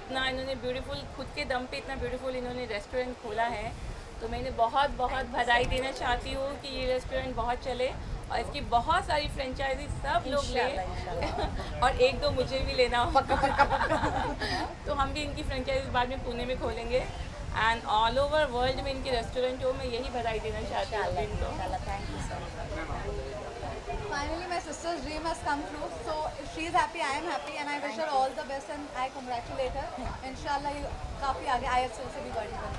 इतना इन्होंने ब्यूटीफुल खुद के दम पे इतना ब्यूटीफुल इन्होंने रेस्टोरेंट खोला है, तो मैं इन्हें बहुत बहुत बधाई देना चाहती हूँ कि ये रेस्टोरेंट बहुत चले और इसकी बहुत सारी फ्रेंचाइजी सब लोग ले और एक दो मुझे भी लेना हो तो हम भी इनकी फ्रेंचाइजी बाद में पुणे में खोलेंगे एंड ऑल ओवर वर्ल्ड में इनकी रेस्टोरेंट हो। मैं यही बधाई देना चाहती हूँ इनको। Finally, my sister's dream has come true. So if she is happy, I am happy, and I wish her all the best and I congratulate her. Inshallah, ये काफ़ी आगे ISL से भी बड़ी बने।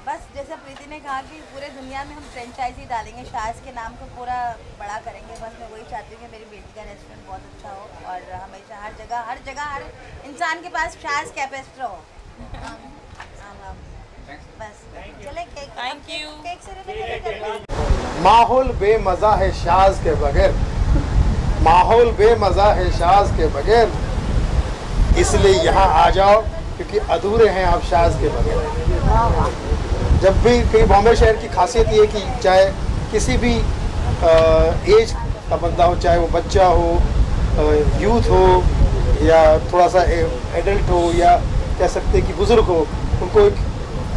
बस जैसे प्रीति ने कहा कि पूरे दुनिया में हम फ्रेंचाइजी डालेंगे, शाज के नाम को पूरा बड़ा करेंगे। बस मैं वही चाहती हूँ कि मेरी बेटी का रेस्टोरेंट बहुत अच्छा हो और हमेशा हर जगह हर इंसान के पास शाज कैफेस्ट्रो हो। बस चले केक। Thank you. केक से माहौल बेमज़ा है शाज के बगैर, माहौल बेमज़ा है शाज के बगैर, इसलिए यहाँ आ जाओ क्योंकि अधूरे हैं आप शाज के बगैर। जब भी कहीं बॉम्बे शहर की खासियत ये है कि चाहे किसी भी एज का बंदा हो, चाहे वो बच्चा हो, यूथ हो या थोड़ा सा एडल्ट हो या कह सकते हैं कि बुज़ुर्ग हो, उनको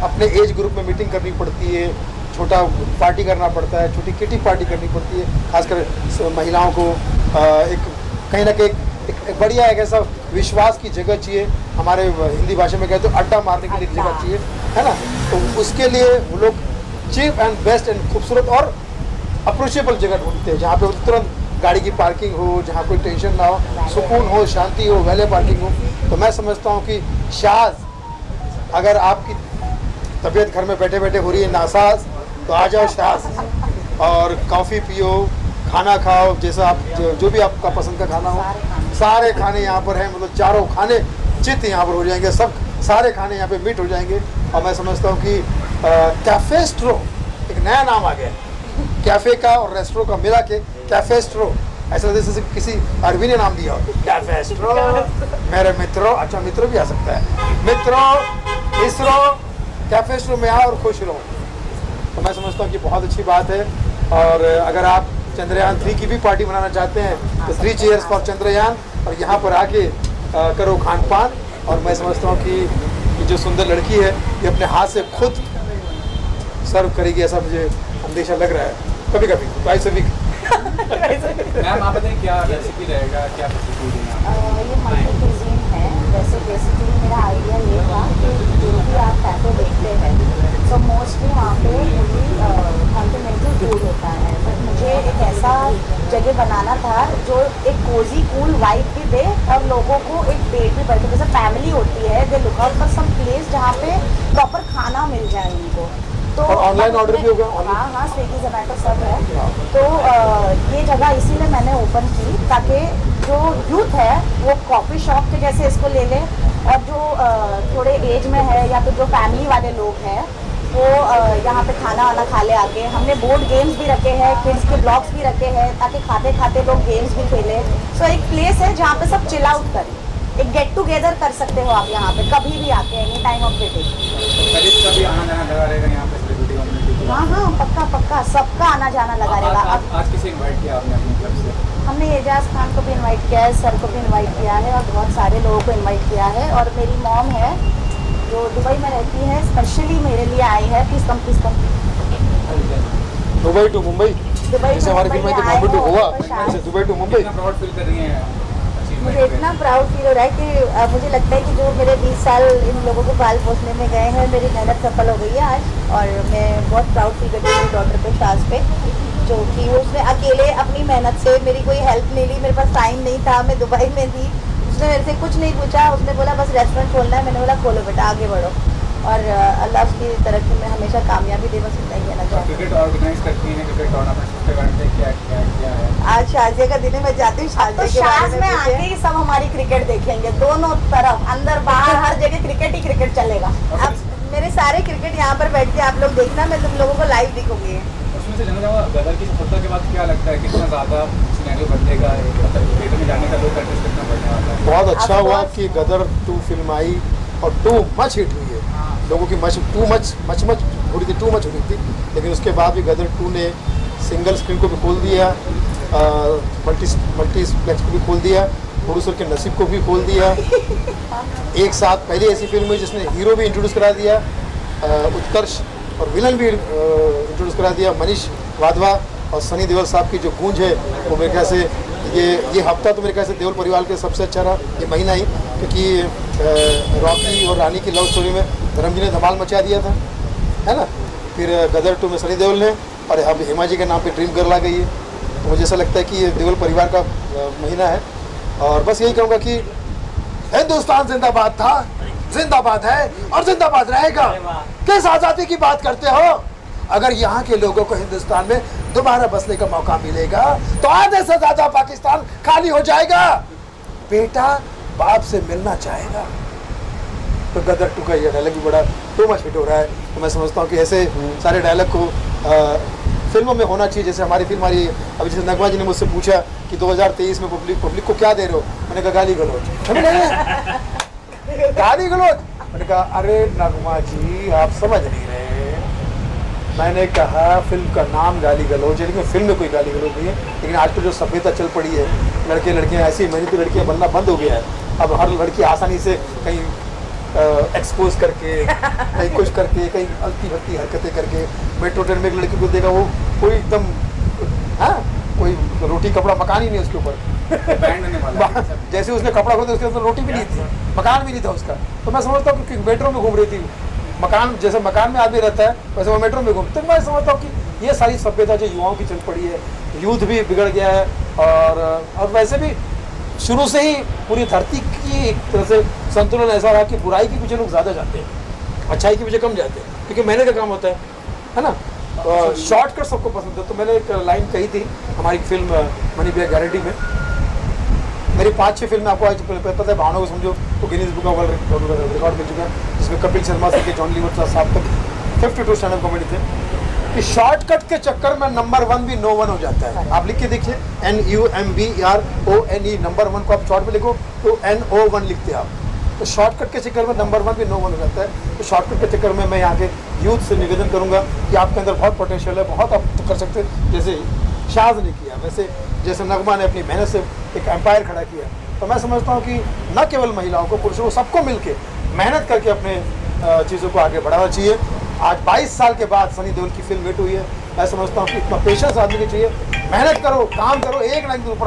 अपने एज ग्रुप में मीटिंग करनी पड़ती है, छोटा पार्टी करना पड़ता है, छोटी किटी पार्टी करनी पड़ती है। खासकर महिलाओं को एक कहीं ना कहीं एक बढ़िया एक ऐसा विश्वास की जगह चाहिए। हमारे हिंदी भाषा में कहते हैं अड्डा मारने के लिए एक जगह चाहिए, है ना। तो उसके लिए वो लोग चीप एंड बेस्ट एंड खूबसूरत और अप्रोचेबल जगह ढूंढते हैं जहाँ पे तुरंत गाड़ी की पार्किंग हो, जहाँ कोई टेंशन ना हो, सुकून हो, शांति हो, वैले पार्किंग हो। तो मैं समझता हूँ कि शाज, अगर आपकी तबीयत घर में बैठे बैठे हो रही है नासाज, तो आ जाओ शाज और कॉफ़ी पियो, खाना खाओ, जैसा आप जो भी आपका पसंद का खाना हो, सारे खाने यहाँ पर हैं। मतलब चारों खाने चित यहाँ पर हो जाएंगे, सब सारे खाने यहाँ पे मीट हो जाएंगे। और मैं समझता हूँ कि कैफेस्ट्रो एक नया नाम आ गया, कैफ़े का और रेस्ट्रो का मिला के कैफेस्ट्रो, ऐसा जैसे किसी अरबी ने नाम दिया हो कैफेस्ट्रो। मेरे मित्रों, अच्छा मित्रों भी आ सकता है, मित्रों इसरो कैफेस्ट्रो में आओ और खुश रहो। तो मैं समझता हूँ कि बहुत अच्छी बात है। और अगर आप चंद्रयान 3 की भी पार्टी बनाना चाहते हैं तो 3 चीयर्स फॉर चंद्रयान, और यहाँ पर आके करो खान पान। और मैं समझता हूँ कि जो सुंदर लड़की है ये अपने हाथ से खुद सर्व करेगी, ऐसा मुझे अंदेशा लग रहा है कभी कभी। Twice a week. मैम आप बताएं क्या रेसिपी रहेगा, क्या ये मल्टी कुजीन है। वैसे बेसिकली मेरा आइडिया ये था कि जो भी आप कैफे देखते हैं तो मोस्टली वहाँ पे कॉन्टिनेंटल फूड होता है, बट मुझे एक ऐसा जगह बनाना था जो एक कोजी कूल वाइब भी दे और लोगों को एक डेट भी बैठे, जैसे फैमिली होती है, they look out for some place जहाँ पे प्रॉपर खाना मिल जाए उनको। तो ऑनलाइन ऑर्डर भी होगा? हाँ, स्विगी जोमेटो सब है। तो ये जगह इसीलिए मैंने ओपन की ताकि जो यूथ है वो कॉफ़ी शॉप के जैसे इसको ले ले, और जो थोड़े एज में है या तो जो फैमिली वाले लोग हैं वो यहाँ पे खाना वाना खा ले आके। हमने बोर्ड गेम्स भी रखे हैं, किड्स के ब्लॉग्स भी रखे हैं ताकि खाते खाते लोग गेम्स भी खेले। सो एक प्लेस है जहाँ पे सब चिल आउट करें, एक गेट टुगेदर कर सकते हो आप यहाँ पे कभी भी आके, any time of the day. आना जाना लगा रहेगा यहाँ पे? हाँ, सबका आना जाना लगा रहेगा। अब आज किसे इनवाइट किया आपने अपनी क्लब से? हमने एजाज खान को भी इनवाइट किया है, सर को भी इनवाइट किया है और बहुत सारे लोगों को इनवाइट किया है। और मेरी मॉम है जो दुबई में रहती है, स्पेशली मेरे लिए आई है। Please come Dubai to Mumbai, Dubai जैसे हमारी फिल्म में तो बॉम्बे टू गोवा, ऐसे दुबई टू मुंबई। कितना प्राउड फील कर रही हैं मुझे achievement पे? इतना प्राउड फील हो रहा है कि मुझे लगता है कि जो मेरे 20 साल इन लोगों को पाल पोसने में गए हैं, मेरी मेहनत सफल हो गई है आज। और मैं बहुत प्राउड फील करती हूँ मेरी डॉटर पे, शाज पे, जो कि उसने अकेले अपनी मेहनत से, मेरी कोई हेल्प नहीं ली, मेरे पास टाइम नहीं था, मैं दुबई में थी, उसने मेरे से कुछ नहीं पूछा, उसने बोला बस रेस्टोरेंट खोलना है। मैंने बोला खोलो बेटा, आगे बढ़ो। और अल्लाह उसकी तरक्की में हमेशा कामयाबी दे, बस इतना ही कहना चाहती हूँ। क्रिकेट ऑर्गेनाइज करती हैं, क्रिकेट टूर्नामेंट उसके बारे में क्या है? आज शारजे का दिन है, मैं जाती हूँ शारजे के बारे में आके ही सब हमारी क्रिकेट देखेंगे, दोनों तरफ, अंदर बाहर हर जगह क्रिकेट ही क्रिकेट चलेगा। अब मेरे सारे क्रिकेट यहाँ पर बैठ के आप लोग देखना, मैं तुम लोगों को लाइव दिखूंगी। उसमें से जानना चाहूँगा, गदर की सफलता के बाद क्या लगता है, कितना ज़्यादा सिनेरियो बदलेगा, मतलब थिएटर में जाने का लोग कंटेस्ट कितना बढ़ने वाला है? बहुत अच्छा हुआ कि गदर 2 फिल्म आई और टू मच हिट हुई है। लोगों की टू मच हो रही थी, टू मच हो रही थी, लेकिन उसके बाद भी गदर 2 ने सिंगल स्क्रीन को भी खोल दिया, मल्टीप्लेक्स को भी खोल दिया, प्रोड्यूसर के नसीब को भी खोल दिया। एक साथ पहली ऐसी फिल्म हुई जिसने हीरो भी इंट्रोड्यूस करा दिया, उत्कर्ष, और विलन भी इंट्रोड्यूस करा दिया, मनीष वाधवा और सनी देओल साहब की जो गूंज है वो मेरे ख्याल से ये हफ्ता तो मेरे ख्याल से देओल परिवार के सबसे अच्छा रहा, ये महीना ही, क्योंकि रॉकी और रानी की लव स्टोरी में धर्म जी ने धमाल मचा दिया था, है ना। फिर गदर 2 में सनी देओल ने, और अब हेमा जी के नाम पे ड्रीम गर्ल आ गई है। तो मुझे ऐसा लगता है कि ये देओल परिवार का महीना है। और बस यही कहूँगा कि हिंदुस्तान जिंदाबाद था, जिंदाबाद है और जिंदाबाद रहेगा। किस आज़ादी की बात करते हो? अगर यहाँ के लोगों को हिंदुस्तान में दोबारा बसने का मौका मिलेगा तो आधे से ज़्यादा पाकिस्तान खाली हो जाएगा। बेटा बाप से मिलना चाहेगा। तो गदर 2 का ये डायलॉग भी बड़ा टू मच हिट हो रहा है। तो मैं समझता हूँ कि ऐसे सारे डायलॉग को फिल्मों में होना चाहिए। जैसे हमारी फिल्म आ रही है, अभी जैसे नगमा जी ने मुझसे पूछा कि 2023 में पब्लिक को क्या दे रहे हो, मैंने कहा गाली गलौज। गाली गलौज, मैंने कहा अरे नगमा जी आप समझ नहीं रहे। मैंने कहा फिल्म का नाम गाली गलौज है, लेकिन फिल्म में कोई गाली गलौज नहीं है। लेकिन आज तो जो सभ्यता चल पड़ी है, लड़के लड़कियाँ ऐसी मेहनती लड़कियाँ बनना बंद हो गया है। अब हर लड़की आसानी से कहीं एक्सपोज करके, कहीं कुछ करके, कहीं अलती भलती हरकतें करके मेट्रो ट्रेन में एक लड़की को देखा, वो कोई एकदम कोई रोटी कपड़ा मकान ही नहीं उसके ऊपर। जैसे उसने कपड़ा खोदा उसके अंदर रोटी भी नहीं थी, मकान भी नहीं था उसका। तो मैं समझता हूँ कि मेट्रो में घूम रही थी, मकान जैसे मकान में आदमी रहता है वैसे वो मेट्रो में घूमते। तो मैं समझता हूँ कि ये सारी सभ्यता जो युवाओं की चल पड़ी है, यूथ भी बिगड़ गया है। और वैसे भी शुरू से ही पूरी धरती की एक तरह से संतुलन ऐसा रहा कि बुराई के पीछे लोग ज़्यादा जाते हैं, अच्छाई के पीछे कम जाते हैं, क्योंकि मेहनत का काम होता है ना। शॉर्टकट सबको पसंद है। तो मैंने एक लाइन कही थी हमारी फिल्म मनी बैग गारंटी में, मेरी 5-6 फिल्म आपको आज पता है, भावना को समझो तो Guinness book of world record मिल चुका है, जिसमें कपिल शर्मा से जॉन लीवर साहब तक 52 स्टैंड अप कॉमेडी थे। कि शॉर्टकट के चक्कर में नंबर 1 भी नो 1 हो जाता है। आप लिख के देखिए NUMBRONE, नंबर 1 को आप शॉर्ट में लिखो तो NO1 लिखते हैं आप। तो शॉर्टकट के चक्कर में नंबर 1 भी नो 1 हो जाता है। तो शॉर्टकट के चक्कर में मैं यहाँ के यूथ से निवेदन करूँगा कि आपके अंदर बहुत पोटेंशियल है, बहुत आप कर सकते हैं। जैसे शाज ने किया, वैसे जैसे नगमा ने अपनी मेहनत से एक एम्पायर खड़ा किया। तो मैं समझता हूँ कि न केवल महिलाओं को, पुरुषों को, सबको मिलके मेहनत करके अपने चीज़ों को आगे बढ़ाना चाहिए। आज 22 साल के बाद सनी देओल की फिल्म हिट हुई है। मैं समझता हूँ कि इतना पेशेंस आदमी को चाहिए। मेहनत करो, काम करो, एक लाइन के ऊपर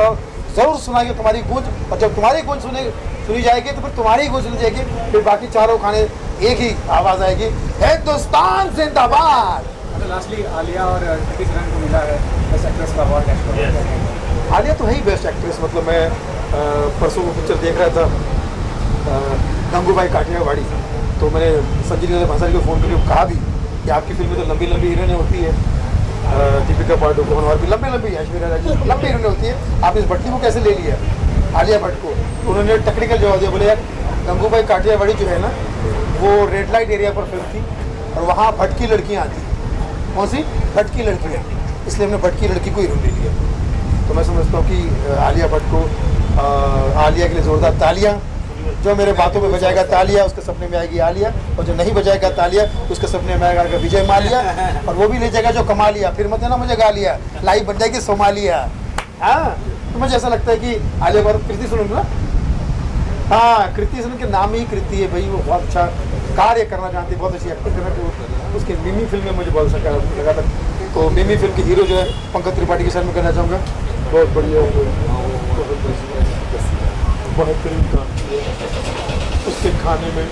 ज़रूर सुनाइए तुम्हारी गूंज, और जब तुम्हारी गूंज सुनी जाएगी तो फिर तुम्हारी गूंज सुनी जाएगी, फिर बाकी चारों खाने एक ही आवाज़ आएगी, हिंदुस्तान जिंदाबाद। लास्टली आलिया और कृति सेनन को मिला है बेस्ट एक्ट्रेस का अवार्ड। आलिया तो है ही बेस्ट एक्ट्रेस। मतलब मैं परसों को पिक्चर देख रहा था गंगूबाई काठियावाड़ी, तो मैंने संजय लीला भंसाली को फ़ोन करके कहा भी कि आपकी फिल्म में तो लंबी लंबी हीरोइनें होती है, दीपिका पादुकोण और भी लंबी लंबी, ऐश्वर्या राय लंबी हीरोइनें होती है, आपने इस भट्टी को कैसे ले लिया आलिया भट्ट को? तो उन्होंने टेक्निकल जवाब दिया, बोले यार गंगूबाई काठियावाड़ी जो है ना वो रेड लाइट एरिया पर फिल्म थी और वहाँ भट्ट की लड़कियाँ आती। कौन सी? भट्ट की लड़कियाँ, इसलिए हमने भट्ट की लड़की को हीरो ले लिया। तो मैं समझता हूँ कि आलिया भट्ट को, आलिया के लिए ज़ोरदार तालियाँ। जो मेरे बातों में बजाएगा तालियां उसके सपने में आएगी आलिया, और जो नहीं बजाएगा तालियां उसके सपने में आएगा विजय मालिया, और वो भी ले जाएगा जो कमा लिया। फिर मत देना मुझे गा लिया, लाइव बन जाएगी सोमालिया। हाँ, तो मुझे ऐसा लगता है कि आलिया भट्ट, कृति सुनन ना, हाँ कृति सुनन के नाम ही कृति है भाई, वो बहुत अच्छा कार्य करना जानती है, बहुत अच्छी एक्टिंग करना। उसके मिमी फिल्म में मुझे बहुत अच्छा लगा था। तो मिमी फिल्म के हीरो जो है पंकज त्रिपाठी के साथ में कहना चाहूँगा, बहुत बढ़िया, बेहतरीन काम किया। उसके खाने में,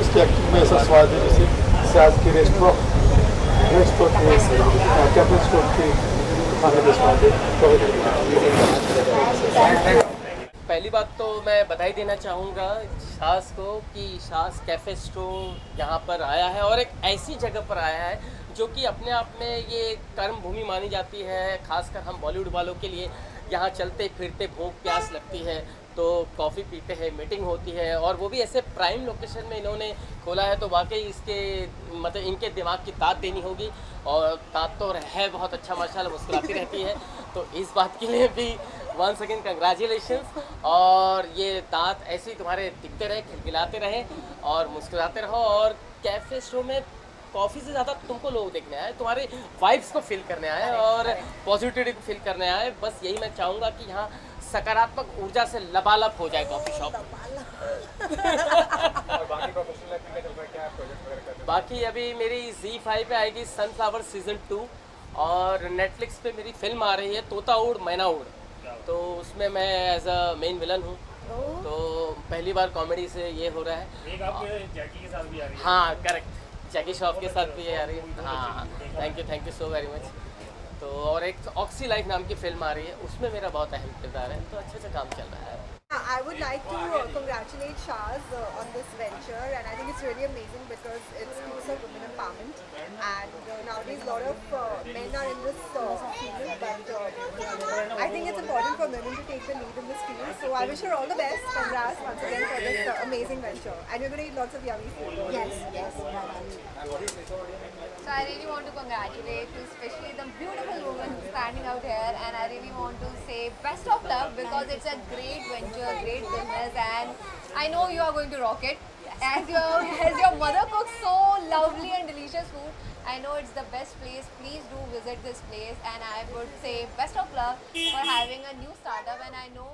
उसकी एक्टिंग में ऐसा स्वाद है जैसे साज के रेस्टोरेंट कैफे स्टोर के खाने में स्वाद है। पहली बात तो मैं बधाई देना चाहूँगा शास को कि शास कैफ़े स्टोर यहाँ पर आया है, और एक ऐसी जगह पर आया है जो कि अपने आप में ये कर्म भूमि मानी जाती है। खासकर हम बॉलीवुड वालों के लिए यहाँ चलते फिरते भूख प्यास लगती है तो कॉफ़ी पीते हैं, मीटिंग होती है, और वो भी ऐसे प्राइम लोकेशन में इन्होंने खोला है। तो वाकई इसके मतलब इनके दिमाग की दाद देनी होगी, और दाद तो है बहुत अच्छा, माशाल्लाह मुस्कुराती रहती है। तो इस बात के लिए भी वंस अगेन कंग्रेचुलेशंस, और ये दांत ऐसे ही तुम्हारे दिखते रहे, खिलखिलाते रहे और मुस्कुराते रहो। और कैफ़े शो में कॉफ़ी से ज़्यादा तुमको लोग देखने आए, तुम्हारे वाइब्स को फील करने आए और पॉजिटिविटी को फील करने आए। बस यही मैं चाहूँगा कि यहाँ सकारात्मक ऊर्जा से लबालब हो जाए कॉफ़ी शॉप। बाकी अभी मेरी Z5 पे आएगी सनफ्लावर सीज़न 2, और नेटफ्लिक्स पे मेरी फिल्म आ रही है तोता उड़ मैना उड़, तो उसमें मैं एज अ मेन विलन हूँ। तो पहली बार कॉमेडी से ये हो रहा है। एक आप जैकी के साथ भी आ रही है। हाँ करेक्ट, जैकी श्रॉफ के साथ भी ये आ रही है। हाँ thank you so very much. तो और एक ऑक्सी लाइफ नाम की फिल्म आ रही है, उसमें मेरा बहुत अहम किरदार है, तो अच्छे से काम चल रहा है। I would like to congratulate Shaz on this venture, and I think it's really amazing because it's piece of women empowerment, and nowadays a lot of men are in this field, but I think it's important for women to take the lead in this field. So I wish her all the best. Congrats once again for this amazing venture, and you're going to eat lots of yummy food. Yes. So I really want to congratulate you, especially the beautiful woman who's standing out here, and I really want to say best of luck because it's a great venture, great business, and I know you are going to rock it. As your mother cooks so lovely and delicious food, I know it's the best place. Please do visit this place, and I would say best of luck for having a new startup, and I know